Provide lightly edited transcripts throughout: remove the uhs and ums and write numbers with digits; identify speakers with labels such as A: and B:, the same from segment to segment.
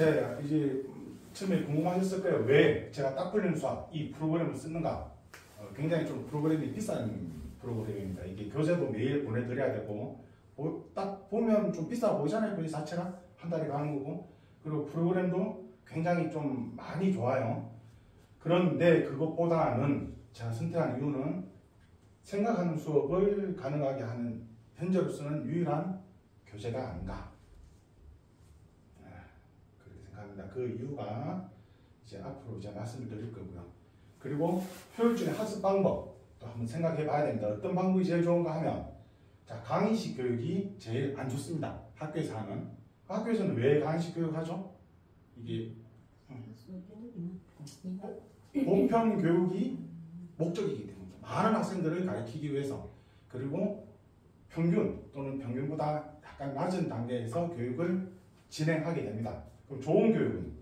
A: 제가 이제 처음에 궁금하셨을 거예요. 왜 제가 딱 걸리는 수학 이 프로그램을 쓰는가? 굉장히 좀 프로그램이 비싼 프로그램입니다. 이게 교재도 매일 보내드려야 되고 딱 보면 좀 비싸 보이잖아요. 그 자체가 한 달에 가는 거고 그리고 프로그램도 굉장히 좀 많이 좋아요. 그런데 그것보다는 제가 선택한 이유는 생각하는 수업을 가능하게 하는 현재로서는 유일한 교재가 아닌가 그렇게 생각합니다. 그 이유가 이제 앞으로 이제 말씀을 드릴 거고요. 그리고 효율적인 학습 방법 또 한번 생각해 봐야 됩니다. 어떤 방법이 제일 좋은가 하면 자, 강의식 교육이 제일 안 좋습니다. 학교에서 하는. 학교에서는 왜 강의식 교육을 하죠? 이게 보편 교육이 목적이기 때문에 많은 학생들을 가르치기 위해서 그리고 평균 또는 평균보다 약간 낮은 단계에서 교육을 진행하게 됩니다. 그럼 좋은 교육은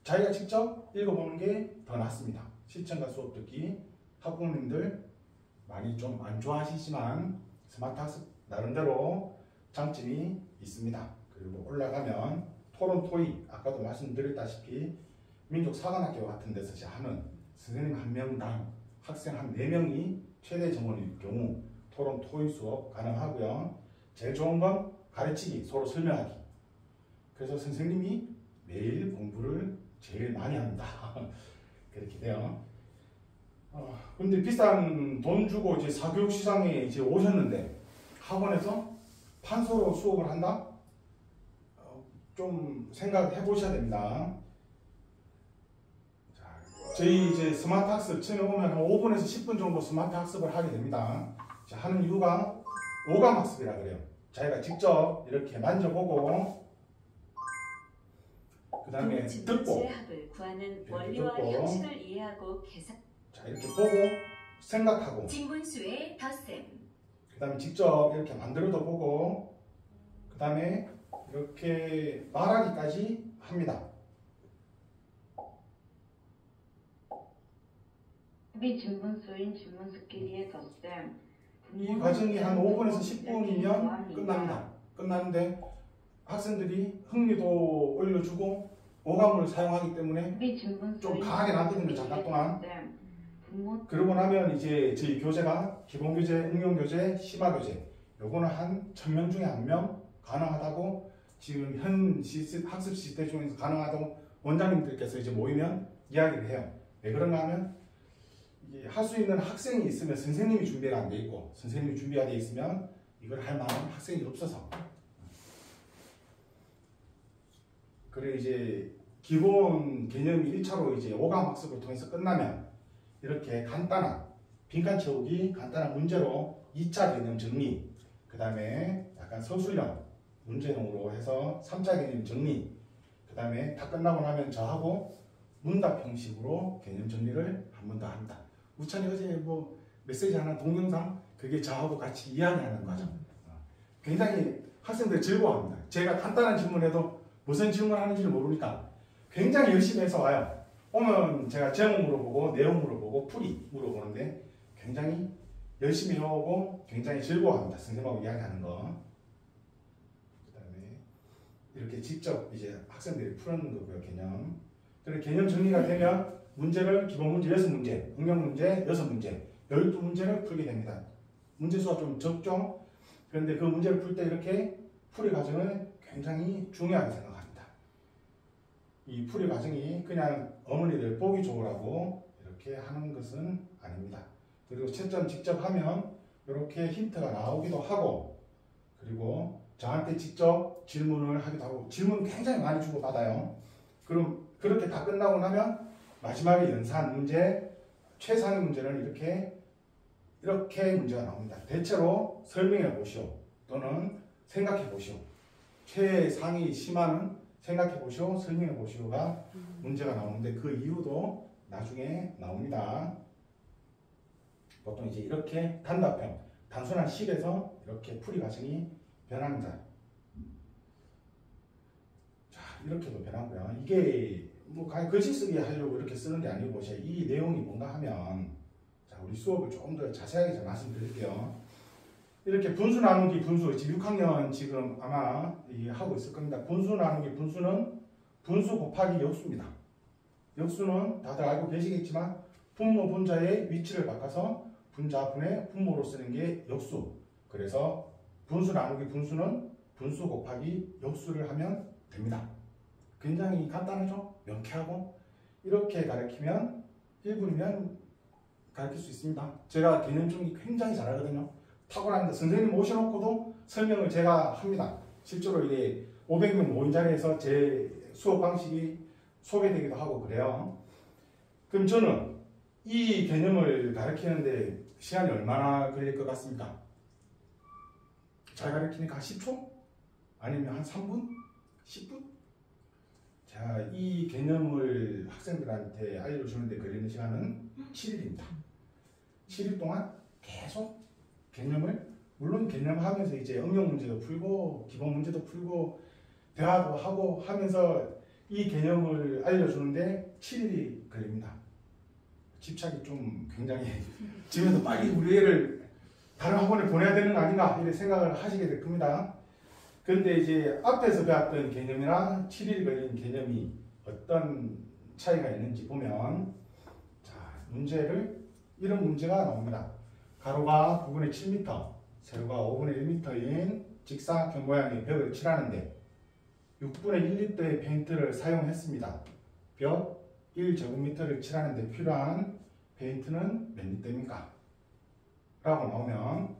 A: 자기가 직접 읽어보는 게 더 낫습니다. 실전과 수업 듣기 학부모님들 많이 좀 안 좋아하시지만 스마트 학습 나름대로 장점이 있습니다. 그리고 올라가면 토론 토익 아까도 말씀드렸다시피 민족사관학교 같은 데서 하는 선생님 한 명당 학생 한 4명이 최대 정원일 경우 토론 토익 수업 가능하고요. 제일 좋은 건 가르치기, 서로 설명하기. 그래서 선생님이 매일 공부를 제일 많이 합니다. 그렇게 돼요. 근데 비싼 돈 주고 이제 사교육 시장에 이제 오셨는데 학원에서 판서로 수업을 한다? 좀 생각해 보셔야 됩니다. 자, 저희 이제 스마트 학습 처음에 오면 한 5분에서 10분 정도 스마트 학습을 하게 됩니다. 자, 하는 이유가 오감 학습이라 그래요. 자기가 직접 이렇게 만져보고 그 다음에 듣고
B: 구하는 원리와 형식을 이해하고 계산.
A: 자, 이렇게 보고 생각하고
B: 진분수의 덧셈.
A: 그 다음에 직접 이렇게 만들어도 보고 그 다음에 이렇게 말하기까지 합니다.
C: 이 진분수인 진분수끼리의 덧셈.
A: 이 과정이 한 5분에서 10분이면 끝납니다. 끝나는데 학생들이 흥미도 올려주고 오감을 사용하기 때문에 좀 강하게 나거든요. 잠깐 동안. 그러고 나면 이제 저희 교재가 기본교재, 응용교재, 심화교재 요거는 한 1000명 중에 1명 가능하다고 지금 현 학습 시스템 중에서 가능하다고 원장님들께서 이제 모이면 이야기를 해요. 왜 그런가 하면 할 수 있는 학생이 있으면 선생님이 준비가 안 돼 있고 선생님이 준비가 돼 있으면 이걸 할 만한 학생이 없어서 그래 이제 기본 개념 1차로 이제 오감 학습을 통해서 끝나면 이렇게 간단한 빈칸 채우기 간단한 문제로 2차 개념 정리 그 다음에 약간 서술형 문제형으로 해서 3차 개념 정리 그 다음에 다 끝나고 나면 저하고 문답 형식으로 개념 정리를 한 번 더 합니다. 우찬이 어제 뭐 메시지 하나 동영상 그게 저하고 같이 이야기하는 과정 굉장히 학생들이 즐거워합니다. 제가 간단한 질문해도 무슨 질문하는지를 모르니까 굉장히 열심히 해서 와요. 오면 제가 제목 물어보고 내용 물어보고 풀이 물어보는데 굉장히 열심히 해오고 굉장히 즐거워합니다. 선생님하고 이야기하는 거. 그 다음에 이렇게 직접 이제 학생들이 푸는 거고요. 개념. 그리고 개념 정리가 되면 문제를 기본 문제 6문제, 응용 문제 6문제, 12문제를 풀게 됩니다. 문제 수가 좀 적죠? 그런데 그 문제를 풀 때 이렇게 풀이 과정을 굉장히 중요하게 생각합니다. 이 풀이 과정이 그냥 어머니들 보기 좋으라고 이렇게 하는 것은 아닙니다. 그리고 채점 직접 하면 이렇게 힌트가 나오기도 하고 그리고 저한테 직접 질문을 하기도 하고 질문 굉장히 많이 주고받아요. 그럼 그렇게 다 끝나고 나면 마지막에 연산 문제, 최상위 문제는 이렇게 문제가 나옵니다. 대체로 설명해 보시오 또는 생각해 보시오. 최상위 심화는 생각해 보시오, 설명해 보시오가 문제가 나오는데 그 이유도 나중에 나옵니다. 보통 이제 이렇게 단답형, 단순한 식에서 이렇게 풀이 과정이 변합니다. 자, 이렇게도 변하고요. 이게 뭐 글씨 쓰기 하려고 이렇게 쓰는 게 아니고 이 내용이 뭔가 하면 자, 우리 수업을 조금 더 자세하게 말씀드릴게요. 이렇게 분수 나누기 분수 지금 6학년 지금 아마 하고 있을 겁니다. 분수 나누기 분수는 분수 곱하기 역수입니다. 역수는 다들 알고 계시겠지만 분모 분자의 위치를 바꿔서 분자 분의 분모로 쓰는 게 역수. 그래서 분수 나누기 분수는 분수 곱하기 역수를 하면 됩니다. 굉장히 간단하죠? 명쾌하고 이렇게 가르치면 1분이면 가르칠 수 있습니다. 제가 개념 정리 굉장히 잘하거든요. 탁월합니다. 선생님 모셔놓고도 설명을 제가 합니다. 실제로 이게 500명 모인 자리에서 제 수업 방식이 소개되기도 하고 그래요. 그럼 저는 이 개념을 가르치는데 시간이 얼마나 걸릴 것 같습니까? 잘 가르치니까 한 10초? 아니면 한 3분? 10분? 자, 이 개념을 학생들한테 알려주는데 걸리는 시간은 7일입니다. 7일 동안 계속 개념을, 물론 개념하면서 이제 응용 문제도 풀고 기본 문제도 풀고 대화도 하고 하면서 이 개념을 알려주는데 7일이 걸립니다. 집착이 좀 굉장히 집에서 빨리 우리 애를 다른 학원에 보내야 되는 거 아닌가 이렇게 생각을 하시게 될 겁니다. 그런데 이제 앞에서 배웠던 개념이랑 7일 걸린 개념이 어떤 차이가 있는지 보면, 자, 문제를 이런 문제가 나옵니다. 가로가 9분의 7m, 세로가 5분의 1m인 직사각형 모양의 벽을 칠하는데 6분의 1리터의 페인트를 사용했습니다. 벽 1제곱미터를 칠하는데 필요한 페인트는 몇 리터입니까? 라고 나오면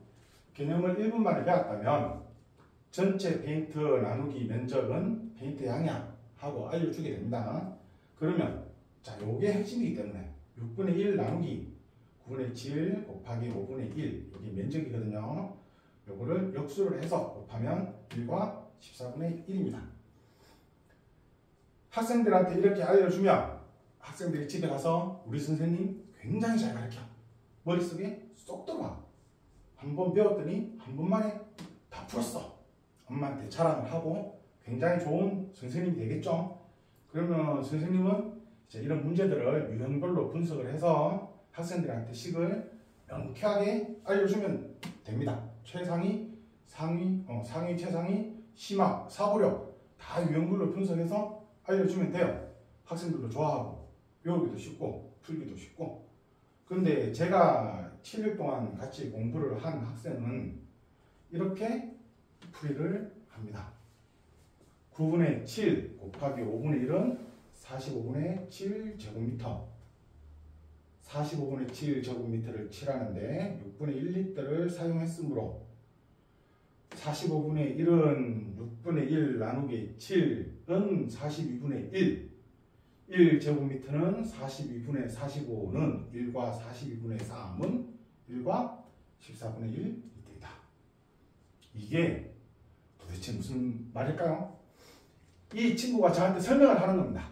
A: 개념을 1분 만에 배웠다면 전체 페인트 나누기 면적은 페인트 양이야 하고 알려주게 됩니다. 그러면 자, 요게 핵심이기 때문에 6분의 1 나누기 9분의 7 곱하기 5분의 1 이게 면적이거든요. 요거를 역수를 해서 곱하면 1과 14분의 1입니다. 학생들한테 이렇게 알려주면 학생들이 집에 가서 우리 선생님 굉장히 잘 가르쳐. 머릿속에 쏙 들어와. 한 번 배웠더니 한 번 만에 다 풀었어. 엄마한테 자랑을 하고 굉장히 좋은 선생님이 되겠죠. 그러면 선생님은 이제 이런 문제들을 유형별로 분석을 해서 학생들한테 식을 명쾌하게 알려주면 됩니다. 최상위, 상위, 상위, 최상위, 심화, 사고력 다 유형별로 분석해서 알려주면 돼요. 학생들도 좋아하고 외우기도 쉽고 풀기도 쉽고. 근데 제가 7일 동안 같이 공부를 한 학생은 이렇게 풀이를 합니다. 9분의 7 곱하기 5분의 1은 45분의 7제곱미터. 45분의 7제곱미터를 칠하는데 6분의 1리터를 사용했으므로 45분의 1은 6분의 1 나누기 7은 42분의 1. 1제곱미터는 42분의 45는 1과 42분의 3은 1과 14분의 1리터이다. 이게 도대체 무슨 말일까요? 이 친구가 저한테 설명을 하는 겁니다.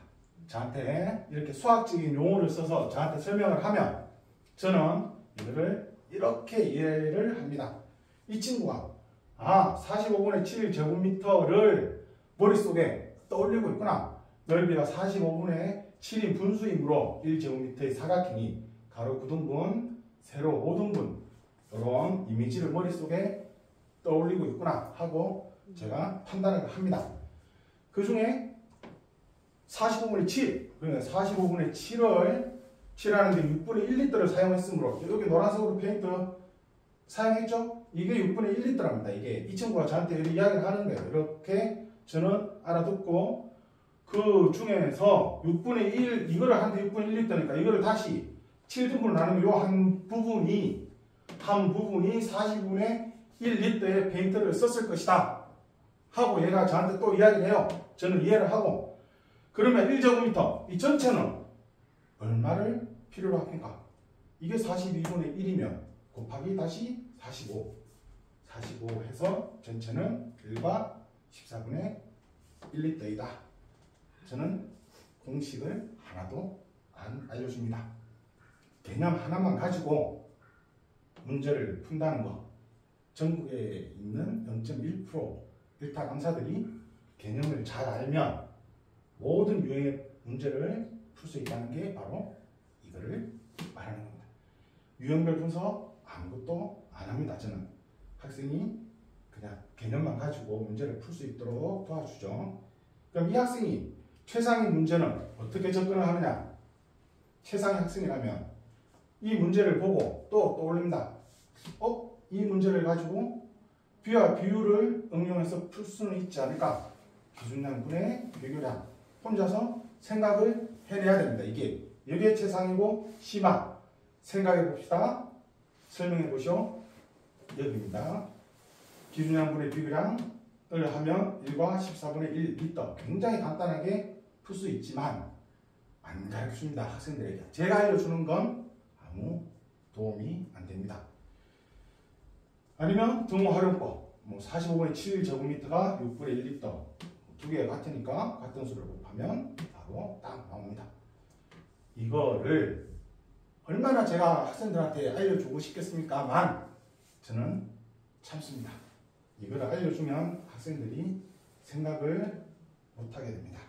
A: 저한테 이렇게 수학적인 용어를 써서 저한테 설명을 하면 저는 이거를 이렇게 이해를 합니다. 이 친구가 45분의 7제곱미터를 머릿속에 떠올리고 있구나. 넓이가 45분의 7인 분수이므로 1제곱미터의 사각형이 가로 9등분, 세로 5등분 이런 이미지를 머릿속에 떠올리고 있구나 하고 제가 판단을 합니다. 그 중에 45분의 7, 그러니까 45분의 7을 칠하는데 6분의 1리터를 사용했으므로 여기 노란색으로 페인트 사용했죠? 이게 6분의 1리터랍니다. 이게 이 친구가 저한테 이렇게 이야기를 하는 거예요. 이렇게 저는 알아듣고 그 중에서 6분의 1, 이거를 하는데 6분의 1리터니까 이거를 다시 7등분을 나누면 요 한 부분이 40분의 1리터의 페인트를 썼을 것이다 하고 얘가 저한테 또 이야기를 해요. 저는 이해를 하고 그러면 1제곱미터 이 전체는 얼마를 필요로 합니까? 이게 42분의 1이면 곱하기 다시 45 해서 전체는 1과 14분의 1리터이다. 저는 공식을 하나도 안 알려줍니다. 개념 하나만 가지고 문제를 푼다는 거. 전국에 있는 0.1% 일타 강사들이 개념을 잘 알면 모든 유형의 문제를 풀 수 있다는 게 바로 이거를 말하는 겁니다. 유형별 분석 아무것도 안 합니다. 저는 학생이 그냥 개념만 가지고 문제를 풀 수 있도록 도와주죠. 그럼 이 학생이 최상위 문제는 어떻게 접근을 하느냐? 최상위 학생이라면 이 문제를 보고 또 떠올립니다. 이 문제를 가지고 비와 비율을 응용해서 풀 수는 있지 않을까? 기준량분의 비교량. 혼자서 생각을 해내야 됩니다. 이게 최상이고 심화. 생각해 봅시다. 설명해 보시오. 여기입니다. 기준량분의 비교량을 하면 1과 14분의 1 리터. 굉장히 간단하게 풀 수 있지만 안 가르쳐줍니다. 학생들에게. 제가 알려주는 건 아무 도움이 안 됩니다. 아니면 등호 활용법. 45분의 7 제곱미터가 6분의 1 리터. 두 개가 같으니까 같은 수를 곱하면 바로 딱 나옵니다. 이거를 얼마나 제가 학생들한테 알려주고 싶겠습니까만 저는 참습니다. 이걸 알려주면 학생들이 생각을 못하게 됩니다.